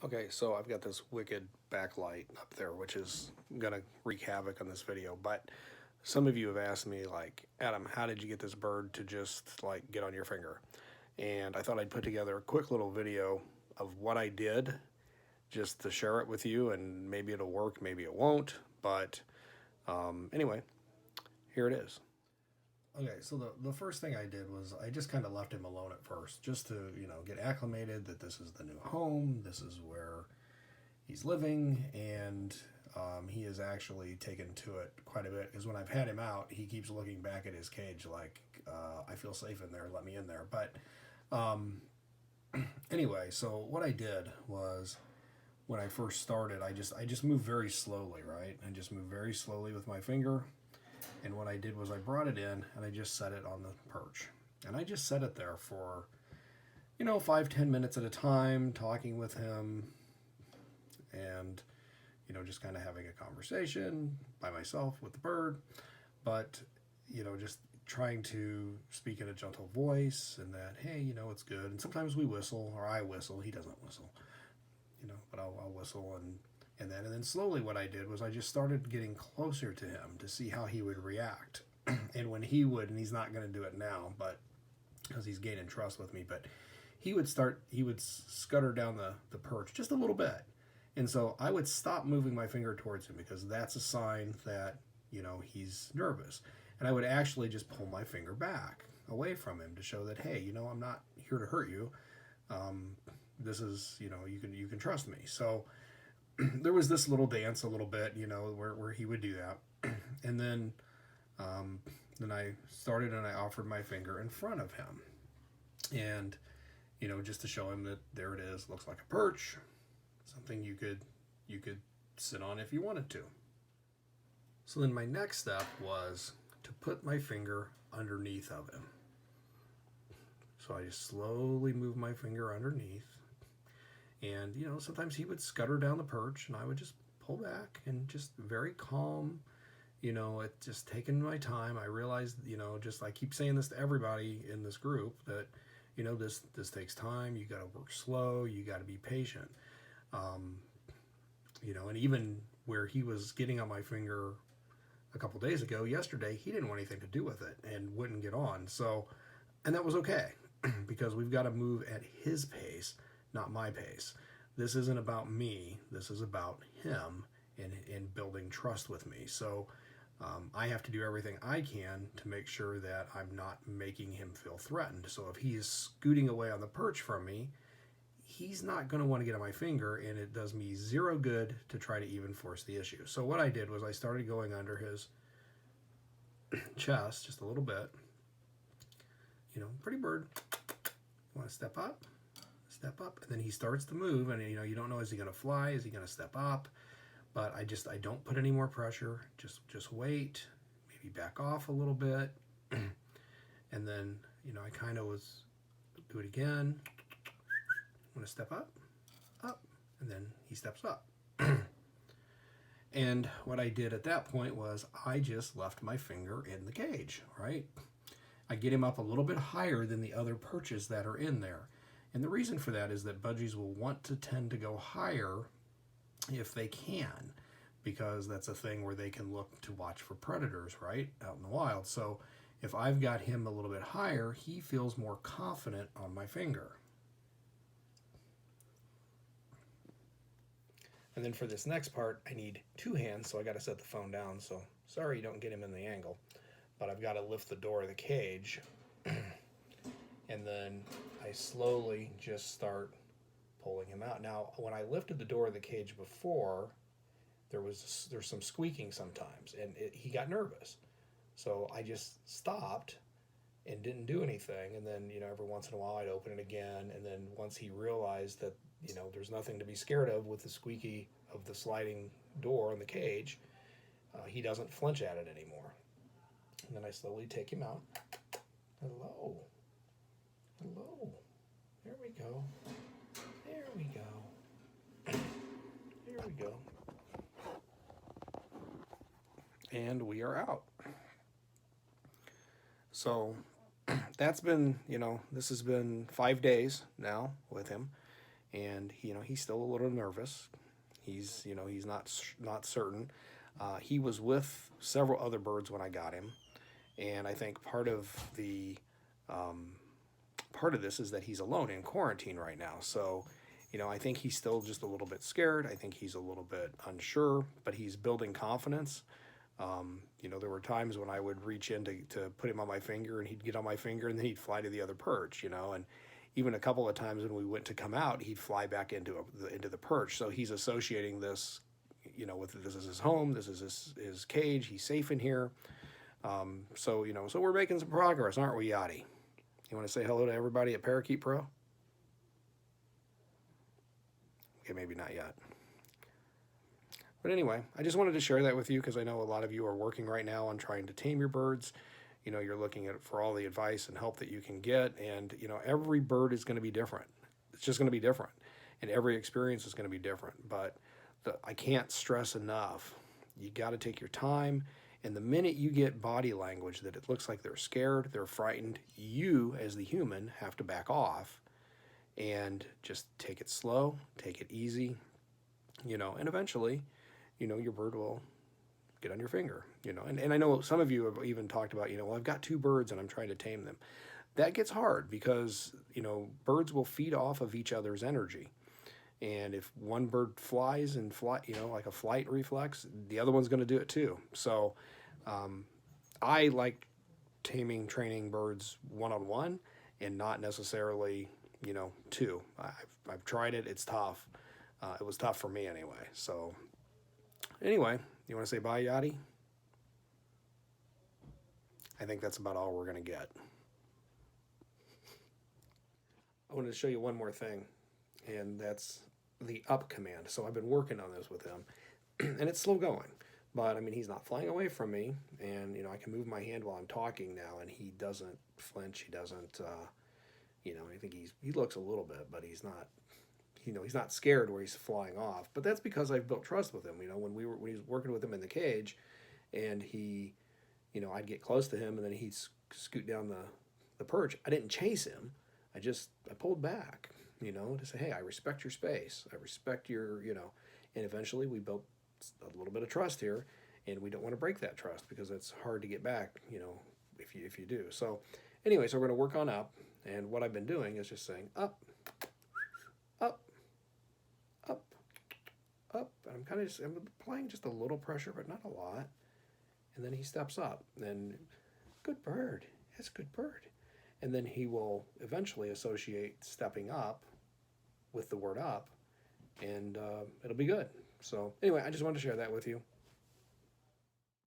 Okay, so I've got this wicked backlight up there, which is gonna wreak havoc on this video. But some of you have asked me, like, Adam, how did you get this bird to just like get on your finger? And I thought I'd put together a quick little video of what I did, just to share it with you, and maybe it'll work, maybe it won't. But anyway, here it is. Okay, so the first thing I did was I just kind of left him alone at first, just to, get acclimated that this is the new home, this is where he's living, and he has actually taken to it quite a bit, because when I've had him out, he keeps looking back at his cage like, I feel safe in there, let me in there. But anyway, so what I did was when I first started, I just moved very slowly, right? I just moved very slowly with my finger. And what I did was I brought it in and I just set it on the perch. And I just set it there for, 5-10 minutes at a time, talking with him and, just kind of having a conversation by myself with the bird. But, just trying to speak in a gentle voice and that, hey, it's good. And sometimes we whistle, or I whistle. He doesn't whistle, but I'll whistle and then slowly what I did was I just started getting closer to him to see how he would react. And when he would, and he's not going to do it now, but because he's gaining trust with me, but he would scutter down the perch just a little bit. And so I would stop moving my finger towards him because that's a sign that, he's nervous. And I would actually just pull my finger back away from him to show that, hey, I'm not here to hurt you. This is, you can trust me. So there was this little dance a little bit, where he would do that. And then I started and I offered my finger in front of him. And, just to show him that there it is, looks like a perch, something you could sit on if you wanted to. So then my next step was to put my finger underneath of him. So I just slowly moved my finger underneath. And, sometimes he would scutter down the perch and I would just pull back and just very calm, it just taking my time. I realized, just I keep saying this to everybody in this group that, this takes time. You got to work slow. You got to be patient. And even where he was getting on my finger a couple days ago, yesterday, he didn't want anything to do with it and wouldn't get on. So, and that was okay because we've got to move at his pace, not my pace. This isn't about me. This is about him and building trust with me. So I have to do everything I can to make sure that I'm not making him feel threatened. So if he is scooting away on the perch from me, he's not going to want to get on my finger, and it does me zero good to try to even force the issue. So what I did was I started going under his chest just a little bit. Pretty bird. Want to step up? Step up, and then he starts to move, and you don't know, is he going to fly, is he going to step up? But I don't put any more pressure, just wait, maybe back off a little bit. And then I kind of was do it again. I'm going to step up, and then he steps up. And what I did at that point was I just left my finger in the cage, right? I get him up a little bit higher than the other perches that are in there. And the reason for that is that budgies will want to tend to go higher if they can, because that's a thing where they can look to watch for predators, right, out in the wild. So if I've got him a little bit higher, he feels more confident on my finger. And then for this next part, I need two hands, so I got to set the phone down. So sorry you don't get him in the angle, but I've got to lift the door of the cage. And then I slowly just start pulling him out. Now, when I lifted the door of the cage before, there's some squeaking sometimes, and he got nervous. So I just stopped and didn't do anything. And then, every once in a while I'd open it again. And then once he realized that, there's nothing to be scared of with the squeaky of the sliding door in the cage, he doesn't flinch at it anymore. And then I slowly take him out. Hello. Hello. There we go. There we go. Here we go. And we are out. So that's been, this has been 5 days now with him. and he's still a little nervous. He's not certain. He was with several other birds when I got him, and I think part of this is that he's alone in quarantine right now. So, I think he's still just a little bit scared. I think he's a little bit unsure, but he's building confidence. There were times when I would reach in to put him on my finger, and he'd get on my finger, and then he'd fly to the other perch, and even a couple of times when we went to come out, he'd fly back into the perch. So he's associating this, with this is his home, this is his cage, he's safe in here. So we're making some progress, aren't we, Yadi? You want to say hello to everybody at Parakeet Pro? Okay, maybe not yet. But anyway, I just wanted to share that with you because I know a lot of you are working right now on trying to tame your birds. You're looking at for all the advice and help that you can get, and every bird is going to be different. It's just going to be different, and every experience is going to be different. But I can't stress enough, you got to take your time. And the minute you get body language that it looks like they're scared, they're frightened, you as the human have to back off and just take it slow, take it easy, and eventually, your bird will get on your finger, and I know some of you have even talked about, well, I've got 2 birds and I'm trying to tame them. That gets hard because, birds will feed off of each other's energy. And if one bird flies and like a flight reflex, the other one's going to do it too. So I like training birds one-on-one and not necessarily, 2. I've tried it. It's tough. It was tough for me anyway. So anyway, you want to say bye, Yadi? I think that's about all we're going to get. I wanted to show you one more thing, and that's the up command. So I've been working on this with him, and it's slow going. But, he's not flying away from me, and, I can move my hand while I'm talking now, and he doesn't flinch. He doesn't, I think he looks a little bit, but he's not, he's not scared where he's flying off. But that's because I've built trust with him. When he was working with him in the cage, and he, I'd get close to him, and then he'd scoot down the perch. I didn't chase him. I pulled back, to say, hey, I respect your space. I respect your, and eventually we built a little bit of trust here, and we don't want to break that trust because it's hard to get back, if you do. So anyway, so we're going to work on up, and what I've been doing is just saying up, up, up, up. And I'm applying just a little pressure, but not a lot. And then he steps up, and good bird. That's a good bird. And then he will eventually associate stepping up with the word up, and it'll be good. So anyway, I just wanted to share that with you.